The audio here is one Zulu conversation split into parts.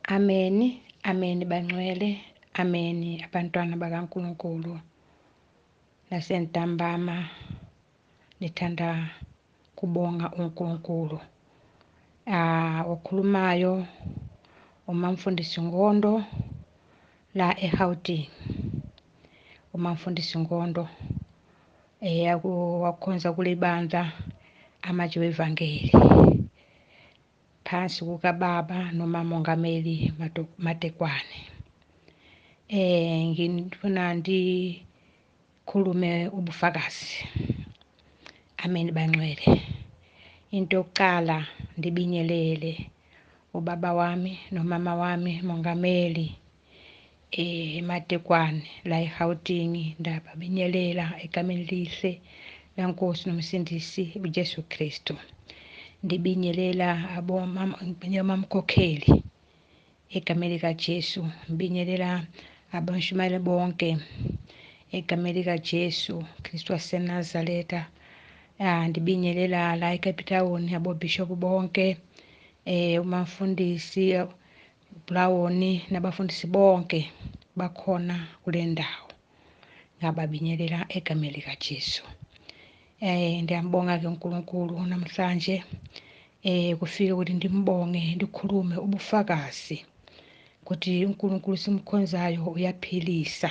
Ameni, ameni bangcwele, ameni abantwana bakaNkulunkulu nasentambama nithanda kubonga uNkulunkulu. Okhulumayo uMamfundisi Ngondo la eGauteng. uMamfundisi Ngondo wakhonza kule bandla amatshe wevangeli phansi kukababa noma Mongameli Matekwane. Ngifuna ndikhulume ubufakazi. Amen bangcwele. Into yokuqala ndibingelele ubaba wami nomama wami Mongameli Matekwane la eGauteng, ndababingelela egameni lihle laNkosi noMsindisi uJesu Kristu. Ndibingelela abomamkhokheli egameni likaJesu, ngibingelela abashumayeli bonke egameni likaJesu Kristu waseNazaretha. Ndibingelela la eCape abobhishophu bonke, umafundisi Blawoni nabafundisi bonke bakhona kule ndawo, ngababingelela egameni likaJesu. Ndiyambonga ke uNkulunkulu namhlanje kufike ukuthi ndimbonge, ndikhulume ubufakazi ukuthi uNkulunkulu simkhonzayo uyaphilisa,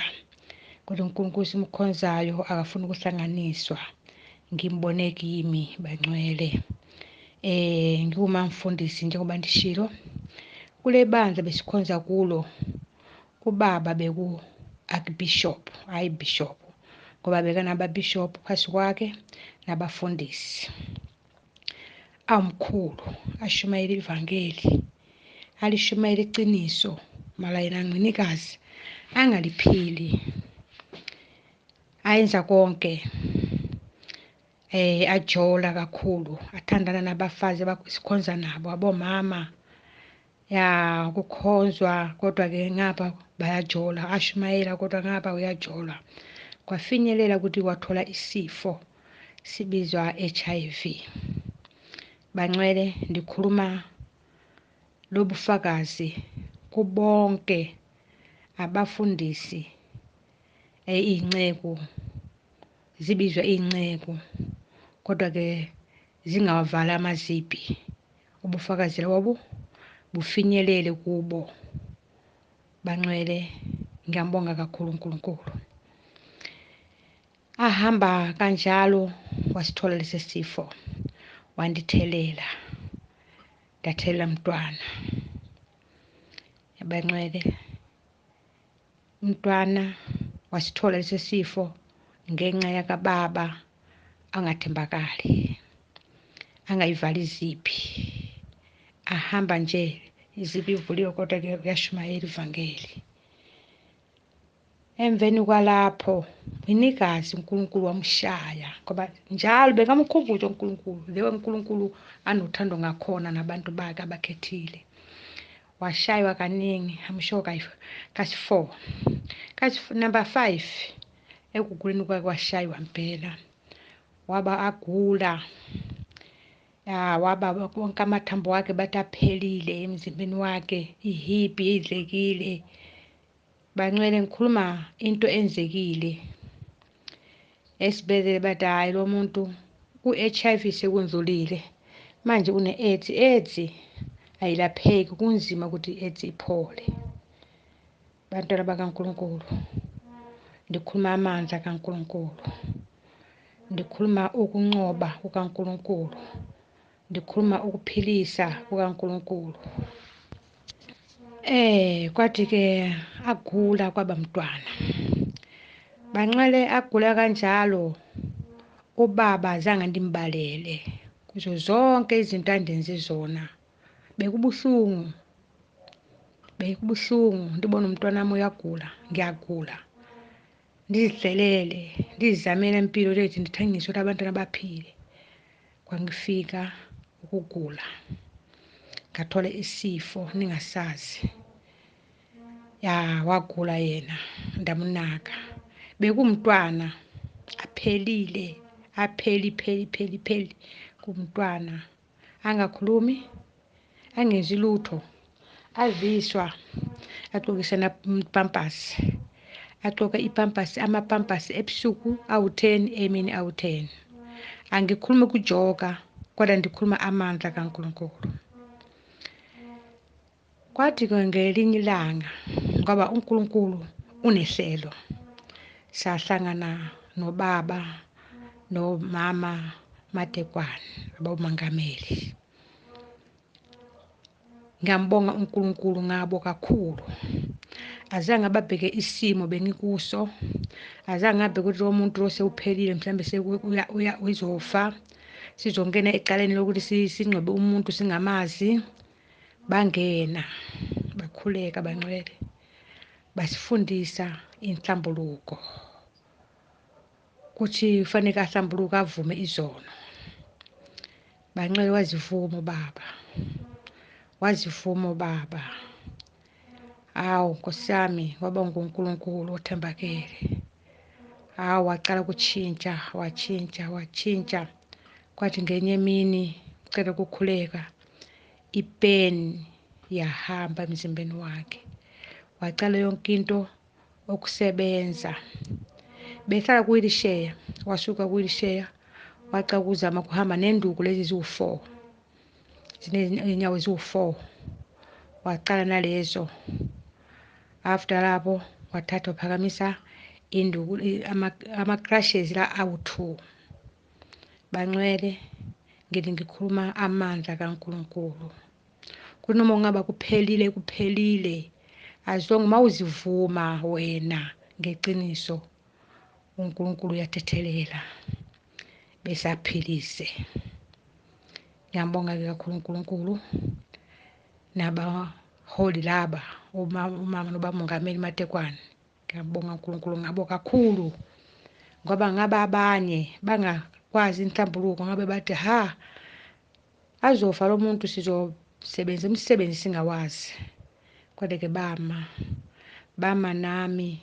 ukuthi uNkulunkulu simkhonzayo akafuni ukuhlanganiswa. Ngimbone kimi bangcwele. Ngiwumamfundisi njengoba ndishilo kule bandla besikhonza kulo. Ubaba beku archbishop, hayi bishop, ngoba bekanababishop phasi kwakhe nabafundisi. Amkhulu ashumayela ivangeli, alishumayela iqiniso, mala yena nqinikazi angaliphili, ayenza konke, ajola kakhulu, athandana nabafazi abasikhonza nabo, abomama kukhonzwa kodwa-ke ngapha bayajola, ashumayela kodwa ngapha uyajola. Kwafinyelela ukuthi wathola isifo sibizwa HIV. Bangcwele, ndikhuluma lobufakazi kubonke abafundisi, iy'nceku zibizwa iy'nceku kodwa-ke zingawavala amazibi. Ubufakazi lobu bufinyelele kubo. Bangcwele, ngiyambonga kakhulu uNkulunkulu. Ahamba kanjalo wasithola lesi sifo, wandithelela, ndathelela mntwana. Bangcwele, umntwana wasithola lesi sifo ngenxa yakababa angathembakali, angayivali izibi, ahamba nje izibi ivuliwe kodwa-ke uyashumayela ivangeli. Emveni kwalapho inikazi uNkulunkulu wamshaya, ngoba njalo bekamkhumbuza uNkulunkulu, leyo uNkulunkulu anothando ngakhona nabantu bakhe abakhethile. Washaywa kaningi, amsho kasi-4, number 5 ekuguleni kwakhe washaywa impela, waba agula, waba konke amathambo wakhe bathi aphelile emzimbeni wakhe, ihipi idlekile. Bangcwele, ngikhuluma into enzekile esibhedlela, bathi hhayi lo muntu u-HIV sekundlulile, manje une-AIDS. AIDS ayilapheki, kunzima ukuthi i-AIDS iphole. Bantwana bakaNkulunkulu, ndikhuluma amandla kaNkulunkulu, ndikhuluma ukuncoba kukaNkulunkulu, ndikhuluma ukuphilisa kukaNkulunkulu. Kwathi-ke agula kwaba mntwana. Bangcwele, agula kanjalo ubaba azange ndimbalele kuzo zonke izinto andenze zona. Bekubuhlungu, ndibona umntwana wami uyagula, ngiyagula, ndizihlelele, ndizizamela impilo lethu, ndithengise ukuthi abantwana baphile. Kwangifika ukugula, ngathola isifo ningasazi. Wagula yena, ndamunaka. Bekumntwana aphelile, kumntwana angakhulumi, angezwi lutho, aviswa agqokise pampers, agqoka ipampers, amapampers ebusuku awu-10 emini awu-10. Angikhulumi ukujoka kodwa ndikhuluma amandla kaNkulunkulu. Kwathi-ke ngelinye ilanga ngoba uNkulunkulu unehlelo, sahlangana nobaba nomama Matekwane abawumongameli. Ngiyambonga uNkulunkulu ngabo kakhulu. Azange babheke isimo bengikuso, azange ngabheka ukuthi lo muntu lo sewuphelile mhlawumbe uzofa, sizongena ecaleni lokuthi singcwabe umuntu singamazi. Bangena bakhuleka bangcwele, basifundisa inhlambuluko ukuthi kufanele ahlambuluke avume izono. Bangcwele wazivuma ubaba, wazivuma ubaba. Hawu Nkosi yami, waba nguNkulunkulu othembakele. Hawu wacala ukutshintsha, watshintsha. Kwathi ngenye emini ucela ukukhuleka, ipeni yahamba emzimbeni wakhe. Wacala yonke into okusebenza. Behlala ku-wheelchair, wasuka ku-wheelchair wacala ukuzama kuhamba nenduku lezi ziwu-4, ziney'nyawo eziwu-4. Wacala nalezo. After lapho wathatha waphakamisa induku, ama-crushes la awu-2. Bangcwele, ngikhuluma amandla kaNkulunkulu. Kunoma ungaba kuphelile, as long mawuzivuma wena ngeqiniso, uNkulunkulu uyathethelela bese aphilise. Ngiyambonga-ke kakhulu uNkulunkulu nabaholi laba, umama nobamongameli Matekwane. Ngiyambonga uNkulunkulu ngabo kakhulu, ngoba ngabe abanye bangakwazi inhlambuluko, ngabe bathi azofa lo muntu, sizosebenza umsebenzi singawazi. Kodwa-ke bama nami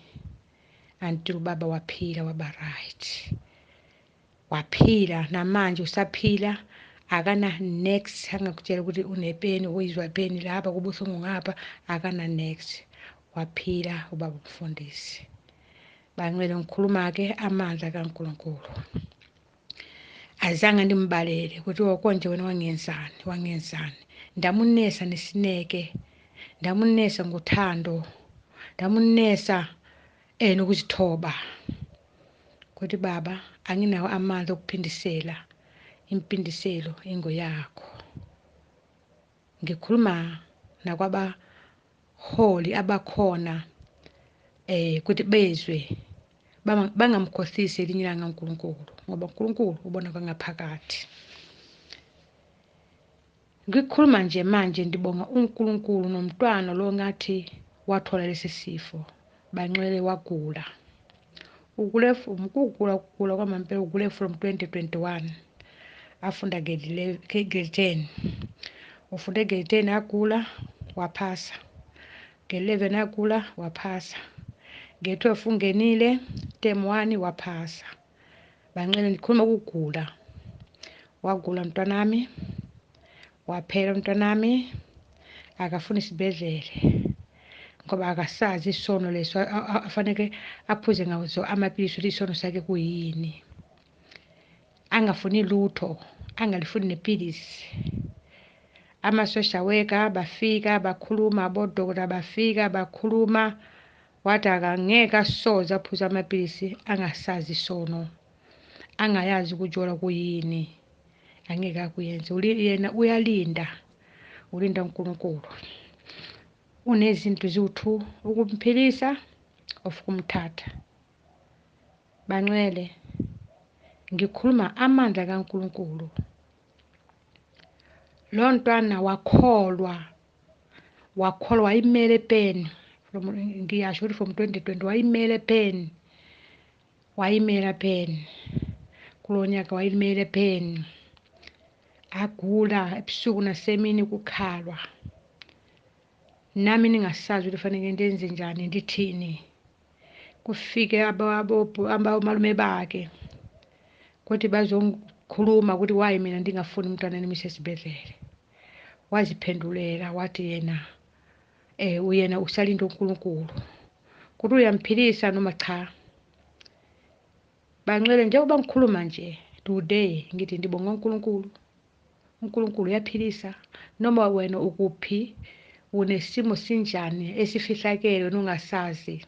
until ubaba waphila, waba right. Waphila namanje usaphila, akana-next. Angakutshela ukuthi unepeni, uyizwa ipeni lapha kubuhlungu ngapha, akana-next. Waphila ubaba umfundisi. Bangcwele, ngikhuluma-ke amandla kaNkulunkulu. Azange ndimbalele ukuthi konje wena wangenzani. Ndamunesa nesineke, ndamunesa ngothando, ndamunesa nokuzithoba. Kuthi baba, anginawo amandla okuphindisela, impindiselo ingoyakho. Ngikhuluma nakwabaholi abakhona ukuthi bezwe, bangamkhohlisi elinye ilanga uNkulunkulu, ngoba uNkulunkulu ubona kwangaphakathi. Ngikhuluma nje manje ndibonga uNkulunkulu nomntwana lo ngathi wathola lesi sifo. Bangcwele wagula. Ukugula kwamampela ugule from 2021. Afunda grade 10. Ufunde grade 10 agula, waphasa. Grade 11 agula, waphasa. Grade 12 ungenile, term 1 waphasa. Bangcwele, ndikhuluma ukugula. Wagula mntwanami, waphela mntwanami, akafuna isibhedlele ngoba akasazi isono leso afaneke aphuze ngazo amapilisi ukuthi isono sakhe kuyini. Angafuni lutho, angalifuni nepilisi. Ama-social worker bafika bakhuluma, abodokotela bafika bakhuluma, wathi akangeke asoze aphuze amapilisi angasazi isono, angayazi ukujola kuyini. Angeke akuyenze. Yena uyalinda uNkulunkulu. Unezinto eziwu-2, ukumphilisa of kumthatha. Bangcwele, ngikhuluma amandla kaNkulunkulu. Lo ntwana wakholwa, wayimele epeni. Ngiyasho ukuthi from 2020 wayimele epeni. Wayimela epeni. Kulo nyaka wayimele epeni. Agula ebusuku nasemini kukhalwa. Nami ningasazi ukuthi fanele ndenze njani, ndithini. Kufike abamalume bakhe kuthi bazongikhuluma ukuthi wayi mina ndingafuni umntwana nimise esibhedlele. Waziphendulela wathi yena uyena usalinda uNkulunkulu ukuthi uyamphilisa noma cha. Bangcwele, njengoba ngikhuluma nje today ngithi ndibonga uNkulunkulu. uNkulunkulu uyaphilisa noma wena ukuphi, unesimo sinjani esifihlakele wena ungasazi,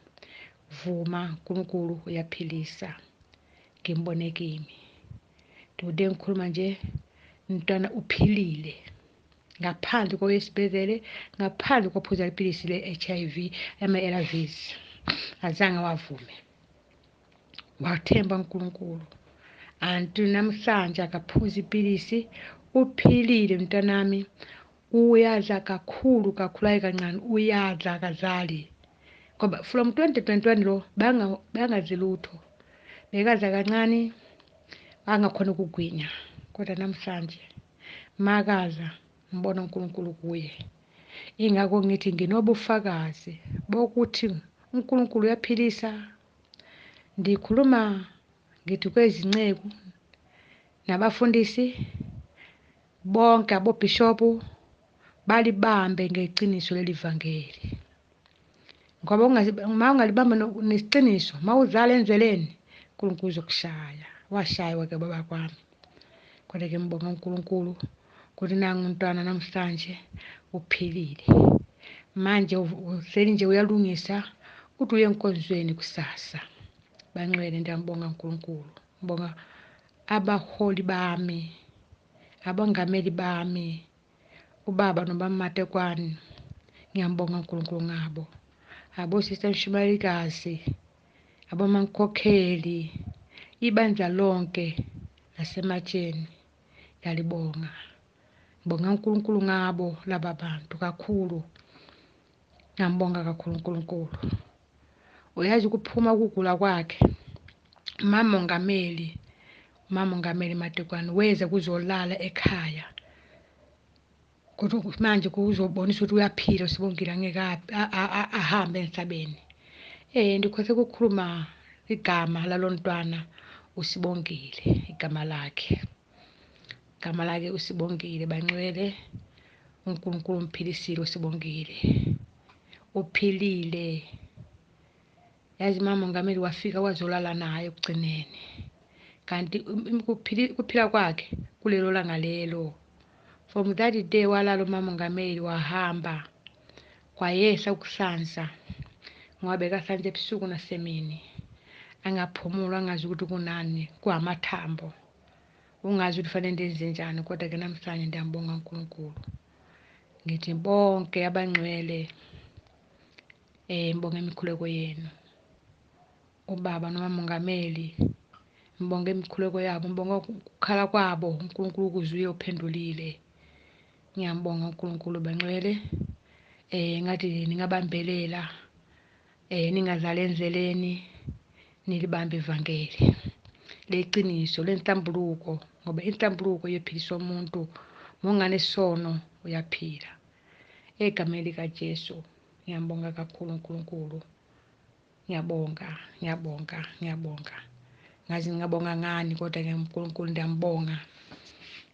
vuma uNkulunkulu uyaphilisa. Ngimbone kimi today ngikhuluma nje, umntwana uphilile ngaphandle kwesibhedlele, ngaphandle kophuza iphilisi le-HIV ama-ARVs, azange wavume, wathemba uNkulunkulu. Anti namhlanje akaphuza iphilisi, uphilile mntanami, uyadla kakhulu hayi kancane, uyadla akazali. Ngoba from 2021 lo bangadli lutho, bekadla kancane, angakhona ukugwinya, kodwa namhlanje makadla ngibona uNkulunkulu kuye. Ingakho ngithi nginobufakazi bokuthi uNkulunkulu uyaphilisa. Ndikhuluma ngithi kwezinceku nabafundisi bonke, abobhishopu balibambe ngeqiniso lelivangeli, ngoba uma ungalibamba nesiqiniso, uma udlala endleleni, uNkulunkulu uzokushaya. Washaywa-ke baba kwami, kodwa-ke ngibonga uNkulunkulu ukuthi nangu umntwana namhlanje uphilile. Manje uhleli nje uyalungisa ukuthi uye enkonzweni kusasa. Bangcwele, ngiyambonga uNkulunkulu, ngibonga abaholi bami, abangameli bami, ubaba nobaba Matekwane, ngiyambonga uNkulunkulu ngabo, abosista Mshumayelikazi, abomankokheli, ibandla lonke lasematsheni, ngiyalibonga. Ngibonga uNkulunkulu ngabo laba bantu kakhulu, ngiyambonga kakhulu uNkulunkulu. Uyazi ukuphuma ukugula kwakhe, Mama Mongameli Matekwane weza kuzolala ekhaya, kodwa manje kuzobonisa ukuthi uyaphila, Sibongile, angeke ahambe emhlabeni. Ndikhothe ukukhuluma igama lalo mntwana uSibongile, igama lakhe uSibongile. Bangcwele, uNkulunkulu umphilisile uSibongile, uphilile. Yazi Mama Mongameli wafika wazolala naye ekugcineni, kanti ukuphila kwakhe kulelo langa lelo. From that day walala uMama Mongameli, wahamba kwayehla ukuhlanza, ngoba bekahlanza ebusuku nasemini, angaphumula, angazi ukuthi kunani, kuhamathambo, ungazi ukuthi fanele ndenze njani. Kodwa-ke namhlanje ndiyambonga uNkulunkulu. Ngithi bonke abangcwele, ngibonga imikhuleko yenu, ubaba noMama Mongameli, ngibonga imikhuleko yabo, ngibonga ukukhala kwabo, uNkulunkulu ukuzwile, uphendulile. Ngiyambonga uNkulunkulu. Bangcwele, ngathi ningabambelela, ningadlali endleleni, nilibambe ivangeli leqiniso lenhlambuluko, ngoba inhlambuluko iyophilisa umuntu. Munganesono uyaphila. Egameni likaJesu ngiyambonga kakhulu uNkulunkulu. Ngiyabonga. Ngazi ngingabonga ngani, kodwa-ke uNkulunkulu ndiyambonga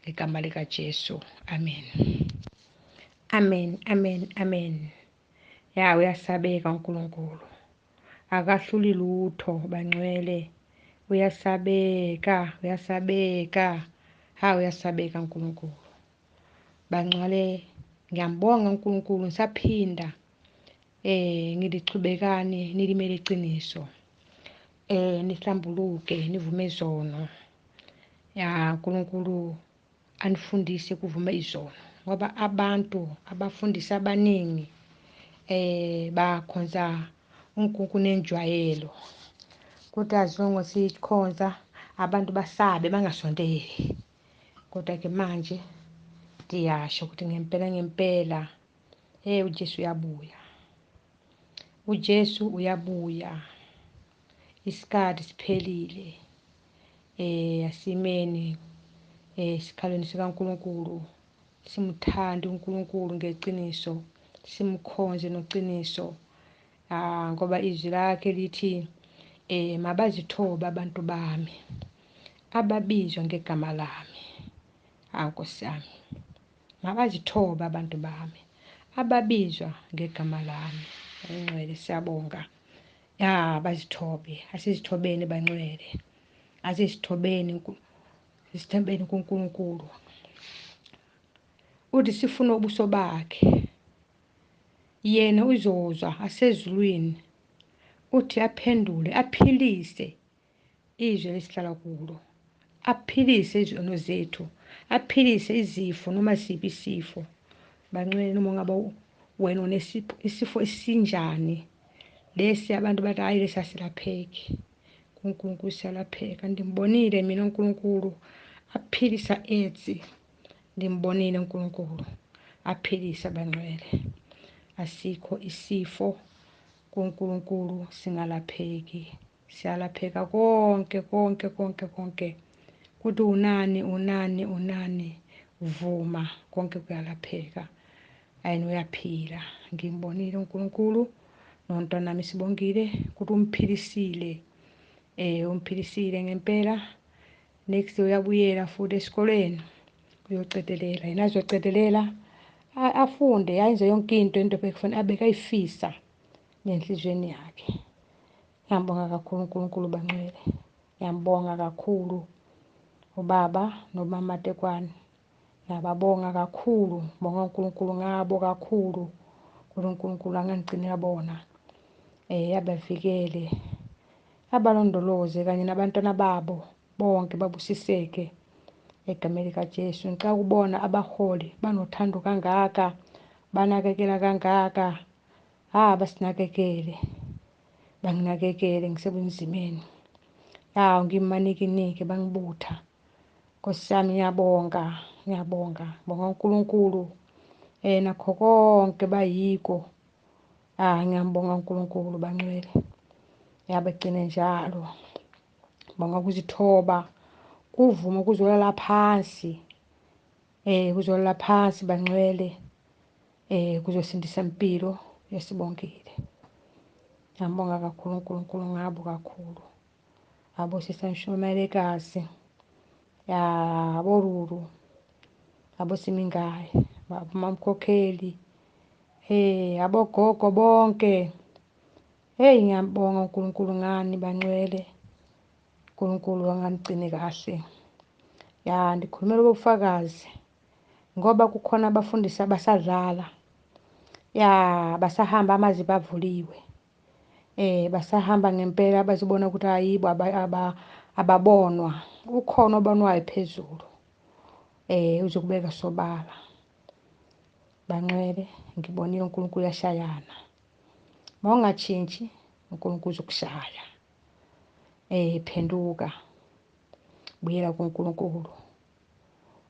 ngegama likaJesu. Amen. Ya, uyasabeka uNkulunkulu, akahluli lutho. Bangcwele, uyasabeka. Uyasabeka uNkulunkulu. Bangcwele, ngiyambonga uNkulunkulu. Ngisaphinda ngilichubekani, nilimele iqiniso, nihlambuluke, nivume izono. Ya, uNkulunkulu anifundise ukuvuma izono, ngoba abantu abafundisi abaningi bakhonza uNkulunkulu nenjwayelo, kodwa as long as sikhonza abantu basabe, bangasondeli. Kodwa-ke manje ndiyasho ukuthi ngempela uJesu uyabuya, isikhathi siphelile. Asimeni esikhalweni sikaNkulunkulu, simthande uNkulunkulu ngeqiniso, simkhonze noqiniso, ngoba izwi lakhe lithi mabazithobe abantu bami ababizwa ngegama lami. Nkosi yami, mabazithobe abantu bami ababizwa ngegama lami. Bangcwele siyabonga. Bazithobe, asizithobeni bangcwele. Asizithobeni sithembeni kuNkulunkulu. Uthi sifuna ubuso bakhe. Yena uzozwa asezulwini. Uthi aphendule, aphilise izwe lesihlala kulo. Aphilise izono zethu. Aphilise izifo noma siphi isifo. Bangcwele noma ngabe wena unesifo esinjani. Lesi abantu bathi hayi lesi asilapheki. kuNkulunkulu siyalapheka. Ndimbonile mina uNkulunkulu aphilisa AIDS. Ndimbonile uNkulunkulu aphilisa bangcwele. Asikho isifo kuNkulunkulu singalapheki. Siyalapheka konke. Kuthi unani vuma konke kuyalapheka. Ayini uyaphila. Ngimbonile uNkulunkulu nontwana nami sibongile ukuthi umphilisile. Umphilisile ngempela. Next uyabuyela futhi esikoleni uyocedelela. Yena azocedelela afunde ayenze yonke into bekufanele abekayifisa nenhlizweni yakhe. Ngiyambonga kakhulu uNkulunkulu bangcwele. Ngiyambonga kakhulu ubaba nomama Matekwane. Ngiyababonga kakhulu. Ngibonga uNkulunkulu ngabo kakhulu. uNkulunkulu angangigcinela bona. Abavikele, abalondoloze kanye nabantwana babo bonke babusiseke egameni likaJesu. Ngicela ukubona abaholi banothando kangaka, banakekela kangaka. Basinakekele, banginakekele ngisebunzimeni. Ngimanike bangibutha. Nkosi yami ngiyabonga. Ngibonga uNkulunkulu nakho konke bayiko. Ngiyambonga uNkulunkulu bangcwele. Bagcine njalo. Ngibonga ukuzithoba. Kuvuma ukuzolala phansi. Kuzolala phansi bangcwele. Kuzosindisa impilo yesibongile. Ngiyambonga kakhulu uNkulunkulu ngabo kakhulu. Abosisa Nshumayelekazi. Aboruru. Abosimingayi. Abamamkhokheli. Abogogo bonke. Ngiyambonga uNkulunkulu ngani bangcwele. uNkulunkulu angangigcine kahle. Ndikhulumela ubufakazi ngoba kukhona abafundisi abasadlala. Basahamba amazi bavuliwe. Basahamba ngempela bazibona ukuthi hayibo ababonwa. Ukhona obonwayo phezulu. Uzokubeka sobala. Bangcwele ngibonile uNkulunkulu yashayana. Mawungatshintshi uNkulunkulu uzokushaya. Phenduka. Buyela kuNkulunkulu.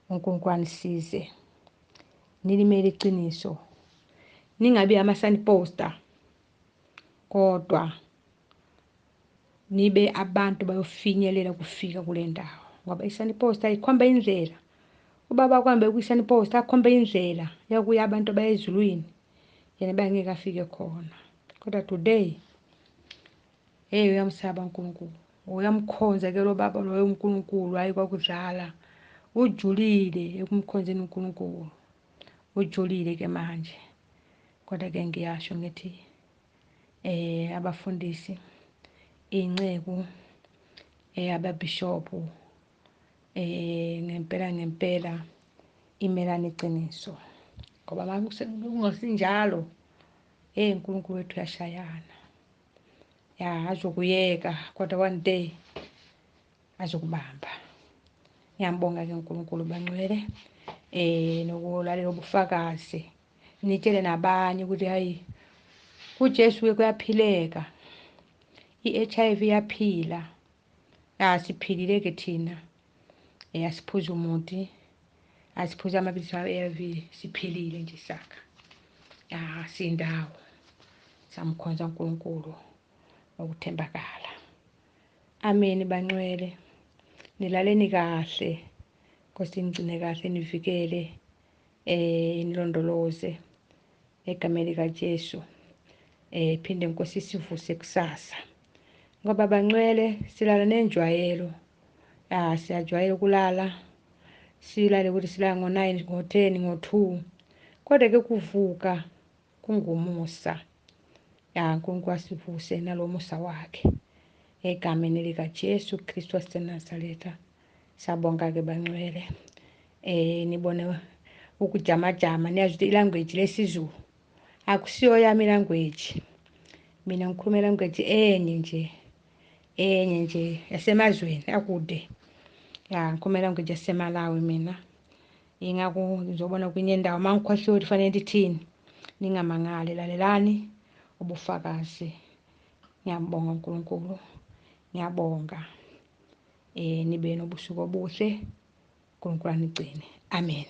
uNkulunkulu anisize. Nilimele iqiniso. Ningabi ama-signposter kodwa nibe abantu bayofinyelela kufika kule ndawo. Ngoba i-signposter ikhomba indlela. Ubaba kwambe kwi-signposter akhombe indlela yokuya abantu bayezulwini. Yena bangeke afike khona. Kodwa today uyamsaba uNkulunkulu. Uyamkhonza ke lo baba loyo uNkulunkulu hayi kwakudlala. Ujulile ekumkhonzeni uNkulunkulu. Ujulile ke manje. Kodwa ke ngiyasho ngithi abafundisi, inceku, ababishopu ngempela imelana iqiniso. Ngoba manje kungasinjalo uNkulunkulu wethu uyashayana. Azokuyeka kodwa one day azokubamba. Ngiyambonga ke uNkulunkulu bangcwele. Nokulalela ubufakazi. Nitshele nabanye ukuthi hayi kuJesu kuyaphileka. I-HIV iyaphila. Siphilile ke thina. Asiphuza umuthi. Asiphuza amaphilisi a-ARV. Siphilile nje saka. Sindawo. Samkhonza uNkulunkulu ngokuthembakala. Amen bangcwele. Nilaleni kahle. Nkosi nigcine kahle nivikele. Nilondoloze egameni likaJesu. Phinde Nkosi sivuse kusasa. Ngoba bangcwele silala nenjwayelo. Siyajwayela ukulala. Silale ukuthi silala ngo-9, ngo-10, ngo-2. Kodwa ke kuvuka kungumusa. uNkulunkulu asivuse nalo musa wakhe. Egameni likaJesu Kristu waseNazaretha. Sabonga-ke bangcwele. Nibone ukujamajama, niyazi ukuthi ilanguage lesizulu akusiyo yami ilanguage. Mina ngikhuluma ilanguage enye nje yasemazweni akude. Ngikhuluma ilanguage yaseMalawi mina. Ingakho ngizobona kwenye indawo uma ngikhohliwe ukuthi fanele ndithini, ningamangali, lalelani ubufakazi. Ngiyambonga uNkulunkulu, ngiyabonga. Nibe nobusuku obuhle, uNkulunkulu anigcine. Amen.